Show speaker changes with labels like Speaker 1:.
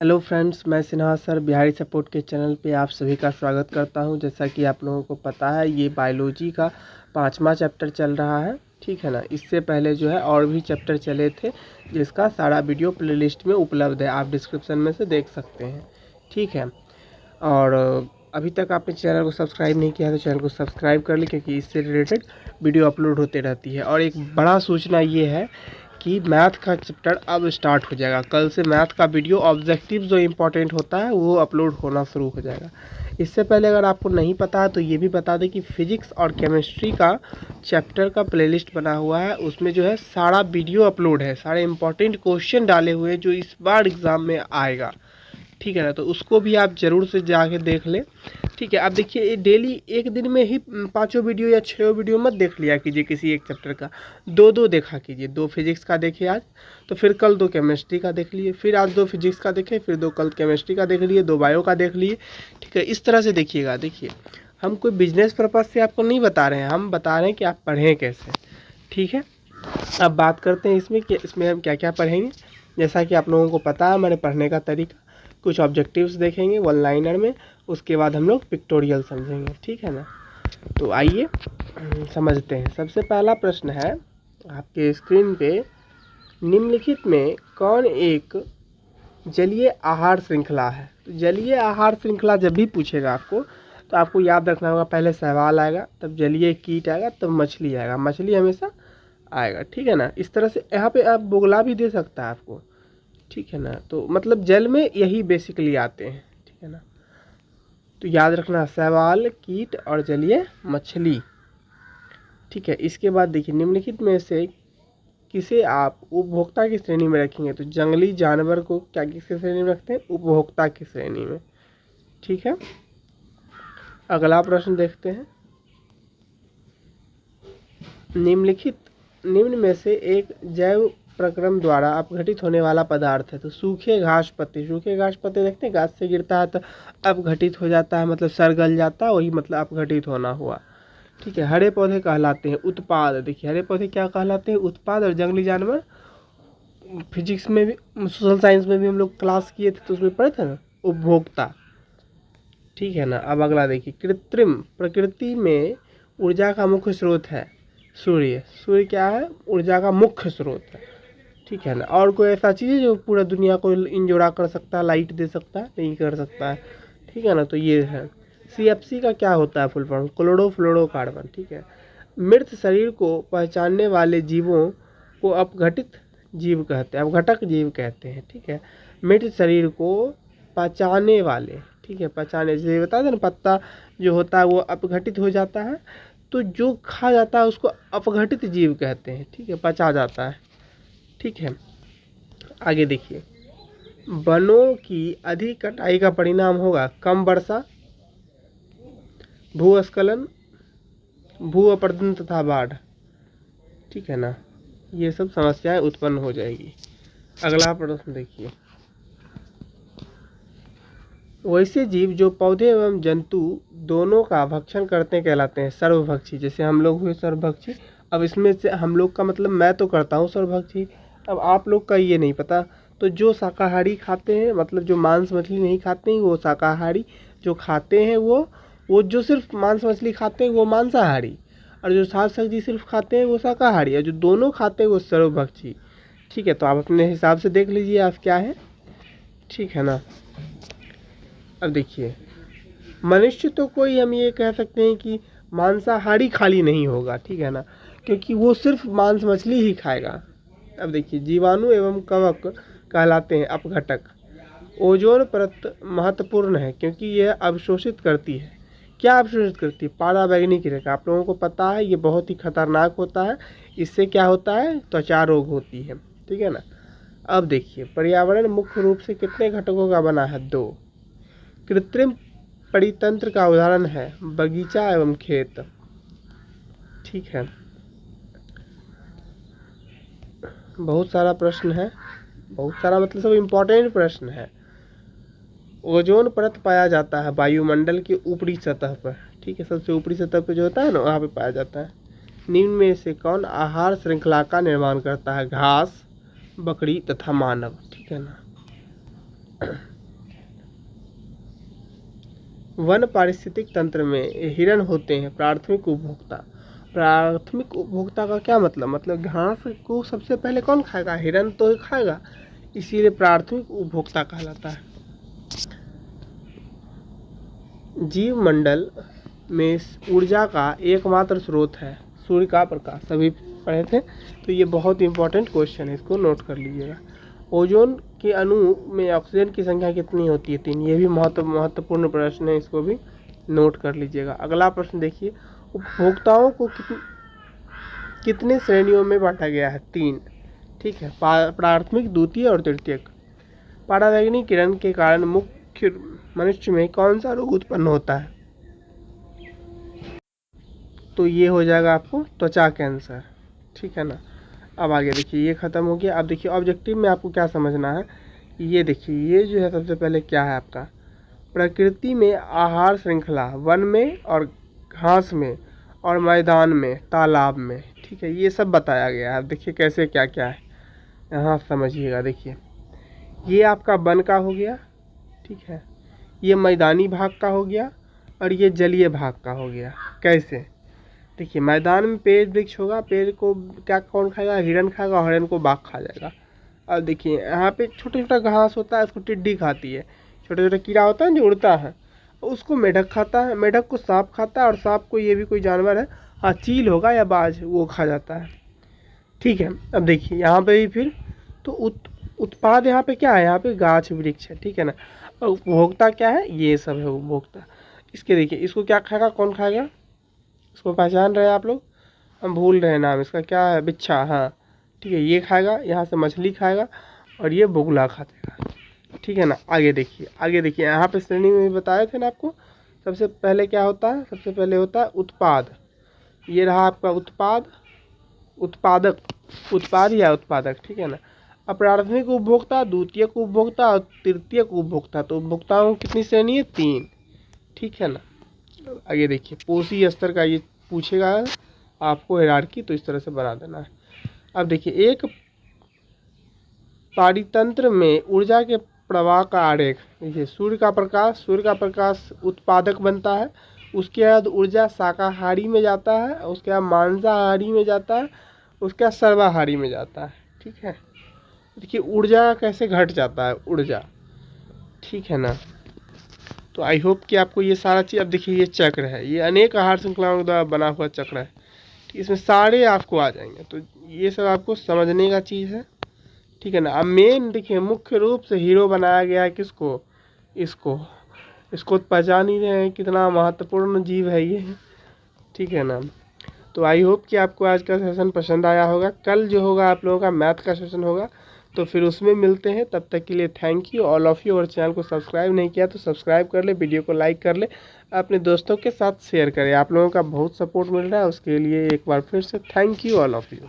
Speaker 1: Hello friends, मैं Sinha sir Bihari support के channel पे आप सभी का स्वागत करता हूं। जैसा कि आप लोगों को पता है, ये बायोलॉजी का 5वां चैप्टर चल रहा है, ठीक है ना। इससे पहले जो है और भी चैप्टर चले थे, जिसका सारा वीडियो प्लेलिस्ट में उपलब्ध है, आप डिस्क्रिप्शन में से देख सकते हैं, ठीक है। और अभी तक आपने चैनल को सब्सक्राइब नहीं किया तो चैनल को सब्सक्राइब कर ली, क्योंकि इससे रिलेटेड वीडियो अपलोड होते रहती है। और एक बड़ा सूचना ये है कि मैथ का चैप्टर अब स्टार्ट हो जाएगा। कल से मैथ का वीडियो ऑब्जेक्टिव जो इम्पोर्टेंट होता है वो अपलोड होना शुरू हो जाएगा। इससे पहले अगर आपको नहीं पता है तो ये भी बता दें कि फिजिक्स और केमिस्ट्री का चैप्टर का प्लेलिस्ट बना हुआ है, उसमें जो है सारा वीडियो अपलोड है, सारे इम्पोर्टेंट क्वेश्चन डाले हुए हैं जो इस बार एग्ज़ाम में आएगा, ठीक है ना। तो उसको भी आप ज़रूर से जाके देख लें, ठीक है। अब देखिए, डेली एक दिन में ही 5 वीडियो या 6 वीडियो मत देख लिया कीजिए किसी एक चैप्टर का, 2-2 देखा कीजिए। 2 फिजिक्स का देखिए आज, तो फिर कल 2 केमिस्ट्री का देख लिए, फिर आज 2 फिजिक्स का देखें, फिर 2 कल केमिस्ट्री का देख लिए, 2 बायो का देख लिए, ठीक है। इस तरह से देखिएगा। देखिए, हम कोई बिजनेस पर्पज़ से आपको नहीं बता रहे हैं, हम बता रहे हैं कि आप पढ़ें कैसे, ठीक है। अब बात करते हैं इसमें कि इसमें हम क्या क्या पढ़ेंगे। जैसा कि आप लोगों को पता है हमारे पढ़ने का तरीका, कुछ ऑब्जेक्टिव्स देखेंगे वन लाइनर में, उसके बाद हम लोग पिक्टोरियल समझेंगे, ठीक है ना। तो आइए समझते हैं। सबसे पहला प्रश्न है आपके स्क्रीन पे, निम्नलिखित में कौन एक जलीय आहार श्रृंखला है। तो जलीय आहार श्रृंखला जब भी पूछेगा आपको तो आपको याद रखना होगा, पहले शैवाल आएगा, तब जलीय कीट आएगा, तब मछली आएगा। मछली हमेशा आएगा, ठीक है ना। इस तरह से यहाँ पे आप बोगला भी दे सकता है आपको, ठीक है ना। तो मतलब जल में यही बेसिकली आते हैं, ठीक है ना। तो याद रखना, शैवाल, कीट और जलीय मछली, ठीक है। इसके बाद देखिए, निम्नलिखित में से किसे आप उपभोक्ता की श्रेणी में रखेंगे। तो जंगली जानवर को क्या किसकी श्रेणी में रखते हैं, उपभोक्ता की श्रेणी में, ठीक है। अगला प्रश्न देखते हैं, निम्न में से एक जैव प्रक्रम द्वारा अपघटित होने वाला पदार्थ है। तो सूखे घास पत्ते देखते हैं, घास से गिरता है तो अपघटित हो जाता है, मतलब सड़ गल जाता है, वही मतलब अपघटित होना हुआ, ठीक है। हरे पौधे कहलाते हैं उत्पाद। देखिए, हरे पौधे क्या कहलाते हैं, उत्पाद। और जंगली जानवर फिजिक्स में भी, सोशल साइंस में भी हम लोग क्लास किए थे तो उसमें पढ़े थे ना, उपभोक्ता, ठीक है ना। अब अगला देखिए, कृत्रिम प्रकृति में ऊर्जा का मुख्य स्रोत है सूर्य क्या है, ऊर्जा का मुख्य स्रोत है, ठीक है ना। और कोई ऐसा चीज़ है जो पूरा दुनिया को इंजोड़ा कर सकता है, लाइट दे सकता है, नहीं कर सकता है, ठीक है ना। तो ये है। CFC का क्या होता है फुल फॉर्म, क्लोरोफ्लोरोकार्बन, ठीक है। मृत शरीर को पहचानने वाले जीवों को अपघटित जीव कहते हैं, अपघटक जीव कहते हैं, ठीक है। मृत शरीर को पचाने वाले, ठीक है, पचाने, जैसे बता दें ना, पत्ता जो होता है वो अपघटित हो जाता है, तो जो खा जाता है उसको अपघटित जीव कहते हैं, ठीक है, पचा जाता है, ठीक है। आगे देखिए, वनों की अधिक कटाई का परिणाम होगा कम वर्षा, भूस्खलन, भू अपरदन तथा बाढ़, ठीक है ना। ये सब समस्याएं उत्पन्न हो जाएगी। अगला प्रश्न देखिए, वैसे जीव जो पौधे एवं जंतु दोनों का भक्षण करते हैं कहलाते हैं सर्वभक्षी। जैसे हम लोग हुए सर्वभक्षी। अब इसमें से हम लोग का मतलब, मैं तो करता हूँ सर्वभक्षी, अब आप लोग का ये नहीं पता। तो जो शाकाहारी खाते हैं, मतलब जो मांस मछली नहीं खाते हैं वो शाकाहारी, जो खाते हैं वो जो सिर्फ मांस मछली खाते हैं वो मांसाहारी, और जो साग सब्जी सिर्फ खाते हैं वो शाकाहारी, और जो दोनों खाते हैं वो सर्वभक्षी, ठीक है। तो आप अपने हिसाब से देख लीजिए आप क्या है, ठीक है ना। अब देखिए, मनुष्य तो कोई हम ये कह सकते हैं कि मांसाहारी खाली नहीं होगा, ठीक है ना, क्योंकि वो सिर्फ मांस मछली ही खाएगा। अब देखिए, जीवाणु एवं कवक कहलाते हैं अपघटक। ओजोन परत महत्वपूर्ण है क्योंकि यह अवशोषित करती है। क्या अवशोषित करती है, पराबैंगनी किरण। आप लोगों को पता है ये बहुत ही खतरनाक होता है, इससे क्या होता है, त्वचा रोग होती है, ठीक है ना। अब देखिए, पर्यावरण मुख्य रूप से कितने घटकों का बना है, 2। कृत्रिम परितंत्र का उदाहरण है बगीचा एवं खेत, ठीक है। बहुत सारा प्रश्न है, बहुत सारा मतलब सब इम्पोर्टेंट प्रश्न है। ओजोन परत पाया जाता है वायुमंडल के ऊपरी सतह पर, ठीक है, सबसे ऊपरी सतह पर जो होता है ना वहाँ पे पाया जाता है। निम्न में से कौन आहार श्रृंखला का निर्माण करता है, घास, बकरी तथा मानव, ठीक है ना। वन पारिस्थितिक तंत्र में हिरन होते हैं प्राथमिक उपभोक्ता। प्राथमिक उपभोक्ता का क्या मतलब घास को सबसे पहले कौन खाएगा? हिरन तो ही खाएगा, इसीलिए प्राथमिक उपभोक्ता कहलाता है। जीव मंडल में ऊर्जा का एकमात्र स्रोत है सूर्य का प्रकाश, सभी पढ़े थे, तो ये बहुत इंपॉर्टेंट क्वेश्चन है, इसको नोट कर लीजिएगा। ओजोन के अणु में ऑक्सीजन की संख्या कितनी होती है? 3। ये भी महत्वपूर्ण प्रश्न है, इसको भी नोट कर लीजिएगा। अगला प्रश्न देखिए, उपभोक्ताओं को कितने श्रेणियों में बांटा गया है? 3। ठीक है, प्राथमिक, द्वितीय और तृतीयक। पराबैंगनी किरण के कारण मुख्य मनुष्य में कौन सा रोग उत्पन्न होता है? तो ये हो जाएगा आपको त्वचा कैंसर। ठीक है ना। अब आगे देखिए, ये खत्म हो गया। अब देखिए ऑब्जेक्टिव में आपको क्या समझना है। ये देखिए, ये जो है सबसे पहले क्या है आपका, प्रकृति में आहार श्रृंखला, वन में और घास में और मैदान में, तालाब में। ठीक है, ये सब बताया गया है। अब देखिए कैसे क्या क्या है, यहाँ समझिएगा। देखिए, ये आपका वन का हो गया, ठीक है, ये मैदानी भाग का हो गया और ये जलीय भाग का हो गया। कैसे? देखिए, मैदान में पेड़ वृक्ष होगा, पेड़ को क्या कौन खाएगा? हिरन खाएगा, और हिरन को बाघ खा जाएगा। अब देखिए यहाँ पे छोटा छोटा घास होता है, उसको टिड्डी खाती है। छोटा छोटा कीड़ा होता है जो उड़ता है, उसको मेढक खाता है, मेढक को सांप खाता है, और सांप को ये भी कोई जानवर है, हाँ चील होगा या बाज, वो खा जाता है। ठीक है, अब देखिए यहाँ पे भी फिर तो उत्पाद यहाँ पे क्या है? यहाँ पे गाछ वृक्ष है। ठीक है ना। और उपभोक्ता क्या है? ये सब है उपभोक्ता। इसके देखिए, इसको क्या खाएगा, कौन खाएगा? इसको पहचान रहे हैं आप लोग? हम भूल रहे हैं नाम इसका, क्या है? बिच्छा। हाँ ठीक है, ये खाएगा, यहाँ से मछली खाएगा, और ये बुगला खाएगा। ठीक है ना। आगे देखिए यहाँ पे श्रेणी में भी बताए थे ना आपको। सबसे पहले क्या होता है? सबसे पहले होता है उत्पाद। ये रहा आपका उत्पाद, उत्पादक, उत्पाद या उत्पादक। ठीक है ना। अब प्राथमिक उपभोक्ता, द्वितीयक उपभोक्ता और तृतीयक उपभोक्ता। तो उपभोक्ताओं की कितनी श्रेणी है? 3। ठीक है ना। आगे देखिए, पोषी स्तर का ये पूछेगा आपको हायरार्की, तो इस तरह से बना देना है। अब देखिए, एक पारितंत्र में ऊर्जा के प्रवाह का आरेख। देखिए, सूर्य का प्रकाश उत्पादक बनता है, उसके बाद ऊर्जा शाकाहारी में जाता है, उसके बाद मांसाहारी में जाता है, उसके बाद सर्वाहारी में जाता है। ठीक है। देखिए ऊर्जा कैसे घट जाता है, ऊर्जा। ठीक है ना। तो आई होप कि आपको ये सारा चीज़, अब देखिए ये चक्र है, ये अनेक आहार श्रृंखलाओं के द्वारा बना हुआ चक्र है। इसमें सारे आपको आ जाएंगे, तो ये सब आपको समझने का चीज़ है। ठीक है ना। अब मेन देखिए, मुख्य रूप से हीरो बनाया गया है किसको? इसको पहचान ही रहे हैं कितना महत्वपूर्ण जीव है ये। ठीक है ना। तो आई होप कि आपको आज का सेशन पसंद आया होगा। कल जो होगा आप लोगों का मैथ का सेशन होगा, तो फिर उसमें मिलते हैं। तब तक के लिए thank you all of you. और चैनल को सब्सक्राइब नहीं किया तो सब्सक्राइब कर ले, वीडियो को लाइक कर ले, अपने दोस्तों के साथ शेयर करें। आप लोगों का बहुत सपोर्ट मिल रहा है, उसके लिए एक बार फिर से thank you all of you.